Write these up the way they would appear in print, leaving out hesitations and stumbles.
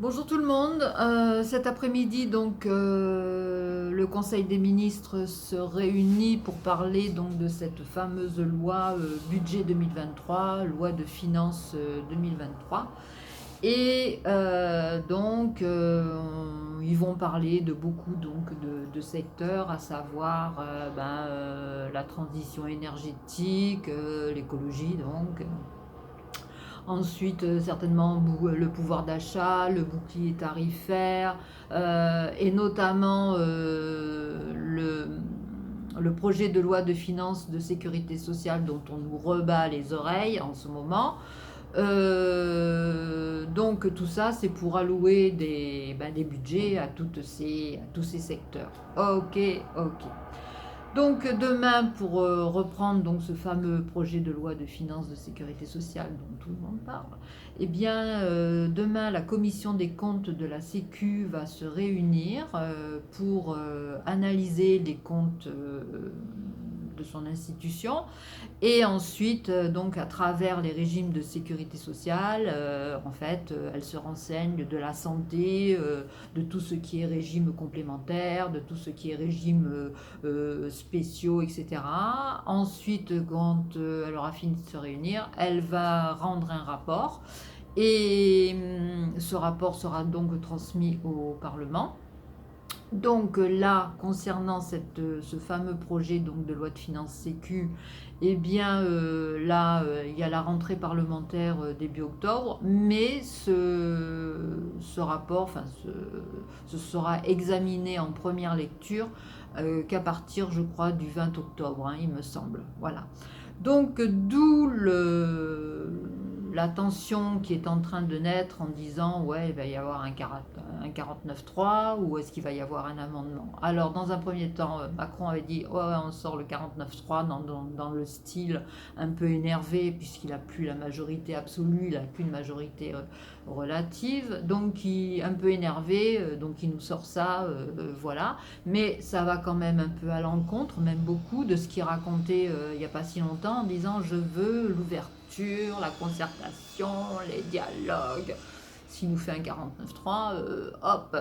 Bonjour tout le monde. Cet après-midi, le Conseil des ministres se réunit pour parler donc de cette fameuse loi budget 2023, loi de finances 2023. Et ils vont parler de beaucoup de secteurs, à savoir la transition énergétique, l'écologie Ensuite, certainement le pouvoir d'achat, le bouclier tarifaire, et notamment le projet de loi de finances de sécurité sociale dont on nous rebat les oreilles en ce moment. Donc tout ça, c'est pour allouer des budgets à tous ces secteurs. Ok, ok. Donc demain, pour reprendre donc ce fameux projet de loi de finances de sécurité sociale dont tout le monde parle, eh bien demain la commission des comptes de la Sécu va se réunir pour analyser les comptes de son institution et ensuite, donc à travers les régimes de sécurité sociale, elle se renseigne de la santé, de tout ce qui est régime complémentaire, de tout ce qui est régime spéciaux, etc. Ensuite, quand elle aura fini de se réunir, elle va rendre un rapport et ce rapport sera donc transmis au Parlement. Donc là, concernant ce fameux projet donc, de loi de finances sécu, eh bien il y a la rentrée parlementaire début octobre, mais ce rapport, ce sera examiné en première lecture qu'à partir, je crois, du 20 octobre, hein, il me semble. Voilà. Donc d'où la tension qui est en train de naître en disant ouais il va y avoir un 49.3 ou est-ce qu'il va y avoir un amendement. Alors dans un premier temps Macron avait dit ouais on sort le 49.3 dans le style un peu énervé puisqu'il n'a plus la majorité absolue, il n'a qu'une majorité relative, donc un peu énervé, donc il nous sort ça, voilà, mais ça va quand même un peu à l'encontre, même beaucoup, de ce qu'il racontait il n'y a pas si longtemps en disant je veux l'ouverture, la concertation, les dialogues. S'il nous fait un 49.3, hop.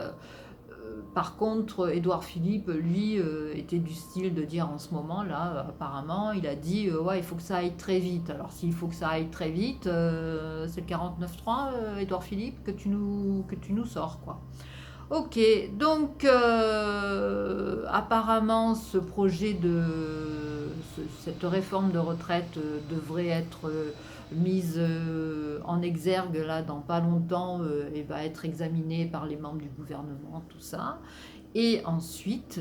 Par contre, Édouard Philippe, lui, était du style de dire en ce moment-là, apparemment, il a dit ouais, il faut que ça aille très vite. Alors, s'il faut que ça aille très vite, c'est le 49.3, Édouard Philippe, que tu nous sors, quoi. Ok, donc apparemment cette réforme de retraite devrait être mise en exergue là dans pas longtemps et va être examinée par les membres du gouvernement, tout ça. Et ensuite,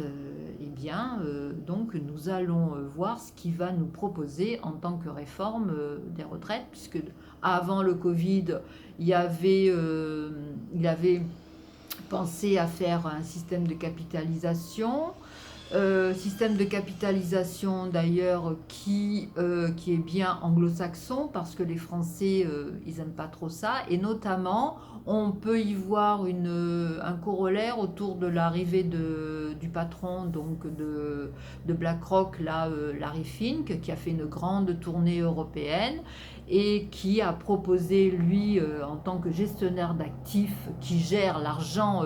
donc nous allons voir ce qu'il va nous proposer en tant que réforme des retraites, puisque avant le Covid, il avait pensé à faire un système de capitalisation. Système de capitalisation d'ailleurs qui est bien anglo-saxon parce que les Français ils n'aiment pas trop ça et notamment on peut y voir un corollaire autour de l'arrivée du patron donc de BlackRock là, Larry Fink qui a fait une grande tournée européenne et qui a proposé lui en tant que gestionnaire d'actifs qui gère l'argent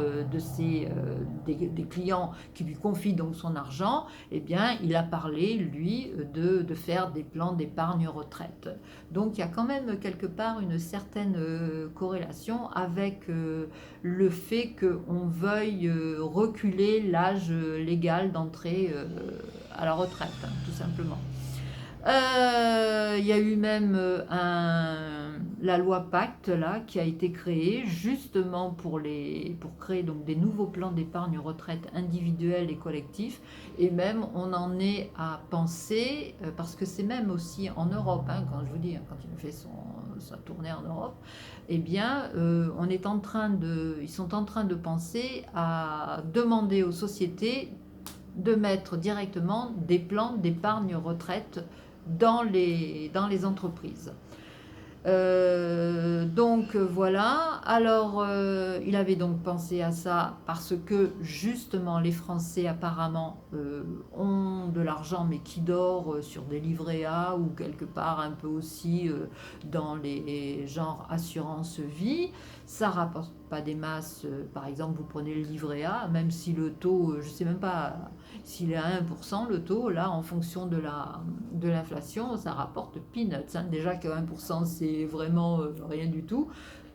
des clients qui lui confient donc son argent, eh bien il a parlé lui de faire des plans d'épargne retraite. Donc il y a quand même quelque part une certaine corrélation avec le fait qu'on veuille reculer l'âge légal d'entrée à la retraite, hein, tout simplement. Il y a eu même la loi Pacte là, qui a été créée justement pour créer donc, des nouveaux plans d'épargne retraite individuels et collectifs. Et même on en est à penser, parce que c'est même aussi en Europe, hein, quand je vous dis, hein, quand il a fait sa tournée en Europe, eh bien, ils sont en train de penser à demander aux sociétés de mettre directement des plans d'épargne retraite dans les entreprises. Donc voilà, alors il avait donc pensé à ça parce que justement les Français apparemment ont de l'argent mais qui dort sur des livrets A ou quelque part un peu aussi dans les genres assurance vie. ça rapporte pas des masses. Par exemple, vous prenez le livret A, même si le taux, je sais même pas s'il est à 1%, le taux, là, en fonction de l'inflation, ça rapporte peanuts, hein. Déjà que 1%, c'est vraiment rien du tout.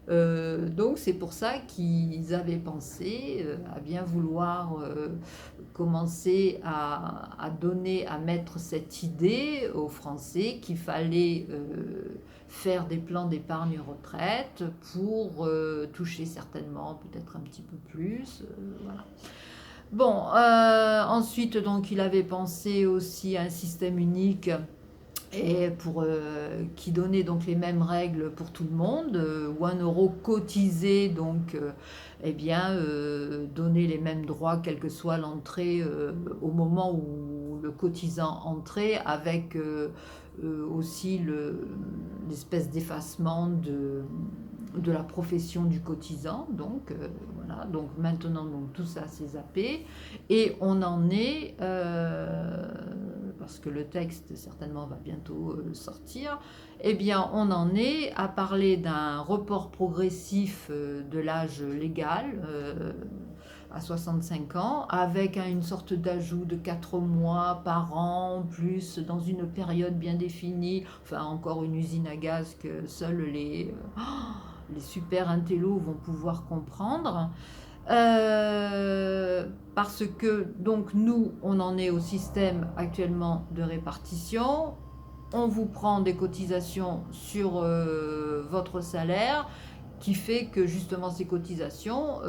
Donc c'est pour ça qu'ils avaient pensé à bien vouloir commencer à donner, à mettre cette idée aux Français qu'il fallait faire des plans d'épargne retraite pour toucher certainement peut-être un petit peu plus. Voilà. Bon, ensuite donc il avait pensé aussi à un système unique et qui donnait donc les mêmes règles pour tout le monde, où 1 € cotisé donc eh bien donnait les mêmes droits quelle que soit l'entrée au moment où le cotisant entrait, avec aussi l'espèce d'effacement de la profession du cotisant. Donc voilà, donc maintenant donc tout ça c'est zappé et on en est parce que le texte certainement va bientôt sortir, eh bien on en est à parler d'un report progressif de l'âge légal à 65 ans, avec une sorte d'ajout de 4 mois par an, plus dans une période bien définie, enfin encore une usine à gaz que seuls les super intellos vont pouvoir comprendre. Parce que donc nous on en est au système actuellement de répartition, on vous prend des cotisations sur votre salaire, qui fait que justement ces cotisations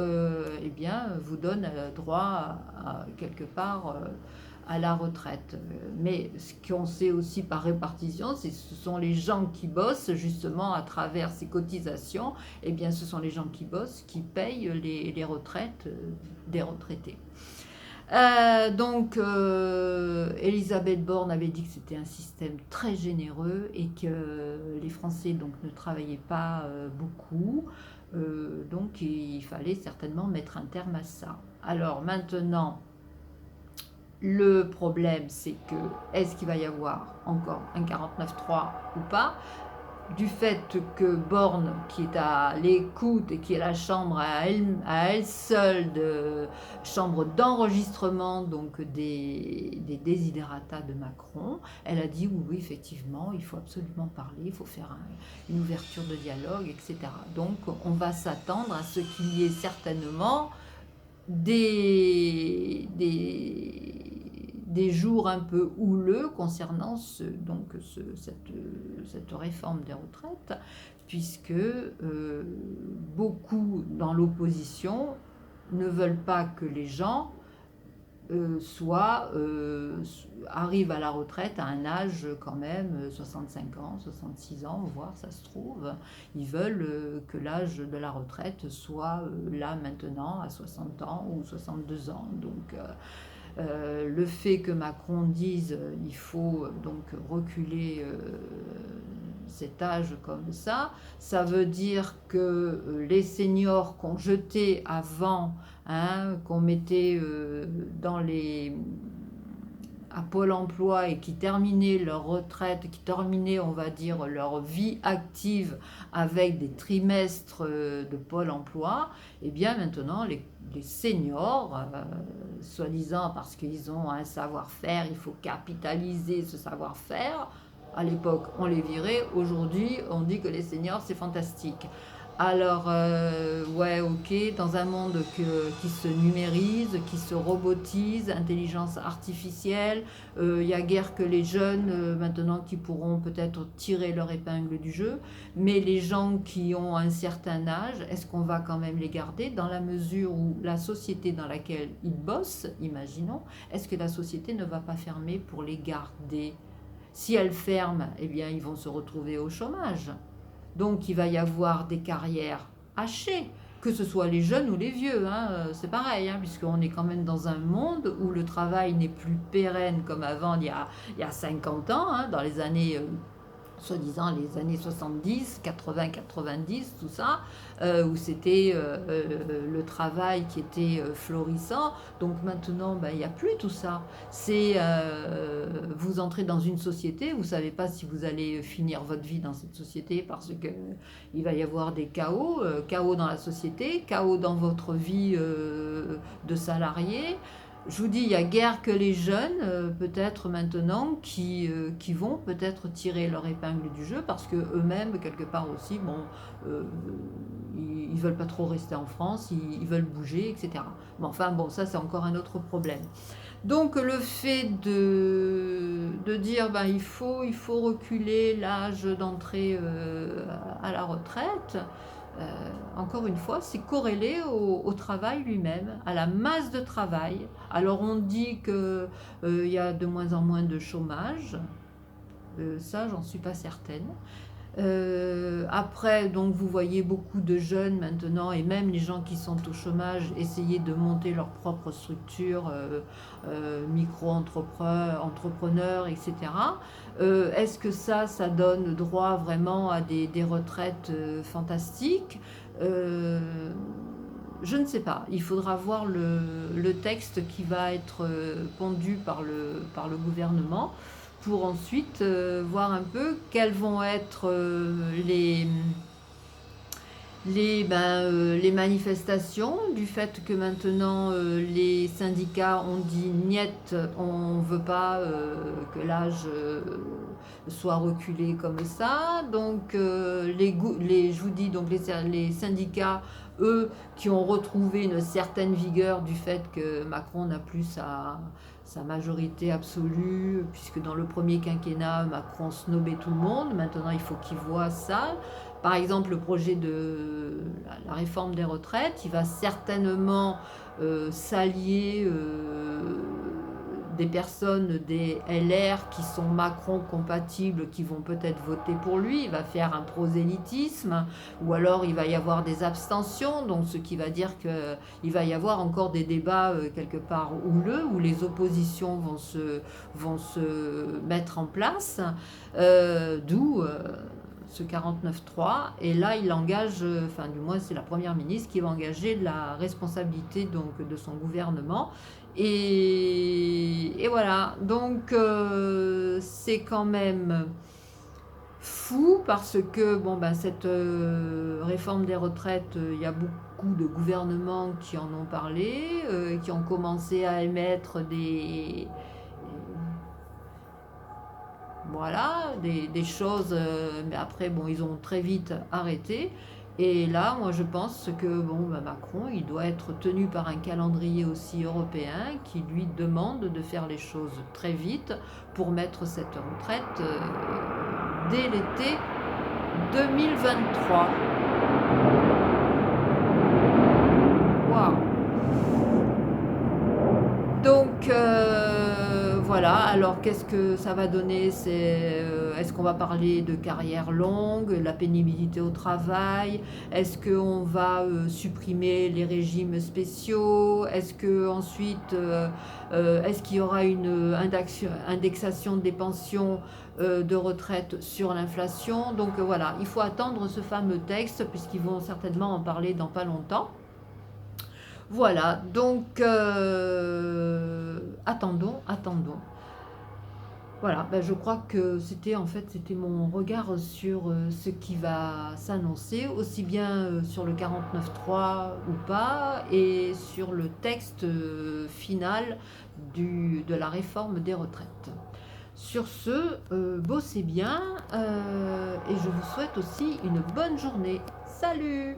eh bien, vous donnent droit quelque part à la retraite. Mais ce qu'on sait aussi par répartition, ce sont les gens qui bossent justement à travers ces cotisations, eh bien ce sont les gens qui bossent qui payent les retraites des retraités. Donc Elisabeth Borne avait dit que c'était un système très généreux et que les Français donc ne travaillaient pas beaucoup, donc il fallait certainement mettre un terme à ça. Alors maintenant, le problème c'est que est-ce qu'il va y avoir encore un 49.3 ou pas? Du fait que Borne, qui est à l'écoute et qui est la chambre à elle seule, chambre d'enregistrement donc des desiderata de Macron, elle a dit oui, effectivement, il faut absolument parler, il faut faire une ouverture de dialogue, etc. Donc on va s'attendre à ce qu'il y ait certainement des jours un peu houleux concernant cette réforme des retraites, puisque beaucoup dans l'opposition ne veulent pas que les gens arrivent à la retraite à un âge quand même 65 ans, 66 ans, voire ça se trouve. Ils veulent que l'âge de la retraite soit là maintenant à 60 ans ou 62 ans. Donc le fait que Macron dise il faut donc reculer cet âge comme ça veut dire que les seniors qu'on jetait avant, hein, qu'on mettait à Pôle emploi et qui terminaient leur retraite, qui terminaient, on va dire, leur vie active avec des trimestres de Pôle emploi, eh bien maintenant les seniors, soi-disant parce qu'ils ont un savoir-faire, il faut capitaliser ce savoir-faire. À l'époque, on les virait. Aujourd'hui, on dit que les seniors, c'est fantastique. Alors, ouais, ok, dans un monde qui se numérise, qui se robotise, intelligence artificielle, il n'y a guère que les jeunes maintenant qui pourront peut-être tirer leur épingle du jeu, mais les gens qui ont un certain âge, est-ce qu'on va quand même les garder dans la mesure où la société dans laquelle ils bossent, imaginons, est-ce que la société ne va pas fermer pour les garder? Si elle ferme, eh bien, ils vont se retrouver au chômage. Donc il va y avoir des carrières hachées, que ce soit les jeunes ou les vieux, hein, c'est pareil, hein, puisqu'on est quand même dans un monde où le travail n'est plus pérenne comme avant, il y a 50 ans, hein, dans les années soi-disant les années 70, 80, 90, tout ça, où c'était le travail qui était florissant. Donc maintenant, ben, il n'y a plus tout ça. C'est vous entrez dans une société, vous ne savez pas si vous allez finir votre vie dans cette société parce que il va y avoir des chaos, chaos dans la société, chaos dans votre vie de salarié. Je vous dis, il y a guère que les jeunes, peut-être maintenant, qui vont peut-être tirer leur épingle du jeu parce que eux-mêmes, quelque part aussi, bon, euh, ils veulent pas trop rester en France, ils veulent bouger, etc. Mais enfin, bon, ça c'est encore un autre problème. Donc le fait de dire ben, il faut reculer l'âge d'entrée à la retraite, euh, encore une fois, c'est corrélé au travail lui-même, à la masse de travail. Alors on dit qu'il y a de moins en moins de chômage, ça j'en suis pas certaine. Après, donc vous voyez beaucoup de jeunes maintenant, et même les gens qui sont au chômage, essayer de monter leur propre structure, micro-entrepreneurs, etc. Est-ce que ça donne droit vraiment à des retraites fantastiques? Je ne sais pas. Il faudra voir le texte qui va être pondu par le gouvernement pour ensuite voir un peu quelles vont être les manifestations du fait que maintenant les syndicats ont dit niet, on ne veut pas que l'âge soit reculé comme ça. Donc je vous dis donc les syndicats, eux, qui ont retrouvé une certaine vigueur du fait que Macron n'a plus sa majorité absolue, puisque dans le premier quinquennat, Macron snobait tout le monde. Maintenant, il faut qu'il voit ça. Par exemple, le projet de la réforme des retraites, il va certainement s'allier des personnes des LR qui sont Macron compatibles, qui vont peut-être voter pour lui. Il va faire un prosélytisme, ou alors il va y avoir des abstentions, donc ce qui va dire qu'il va y avoir encore des débats quelque part houleux, où les oppositions vont se mettre en place, d'où ce 49.3, et là il engage, enfin du moins c'est la première ministre qui va engager la responsabilité donc de son gouvernement, et voilà, donc c'est quand même fou parce que bon ben cette réforme des retraites, il y a beaucoup de gouvernements qui en ont parlé, qui ont commencé à émettre voilà, des choses, mais après, bon, ils ont très vite arrêté. Et là, moi, je pense que bon, bah, Macron, il doit être tenu par un calendrier aussi européen qui lui demande de faire les choses très vite pour mettre cette retraite dès l'été 2023. Waouh! Donc voilà, alors qu'est-ce que ça va donner? Est-ce qu'on va parler de carrière longue, la pénibilité au travail? Est-ce qu'on va supprimer les régimes spéciaux? Est-ce que ensuite, est-ce qu'il y aura une indexation des pensions de retraite sur l'inflation? Donc voilà, il faut attendre ce fameux texte puisqu'ils vont certainement en parler dans pas longtemps. Voilà, donc attendons, attendons. Voilà, ben, je crois que c'était mon regard sur ce qui va s'annoncer, aussi bien sur le 49.3 ou pas, et sur le texte final de la réforme des retraites. Sur ce, bossez bien, et je vous souhaite aussi une bonne journée. Salut!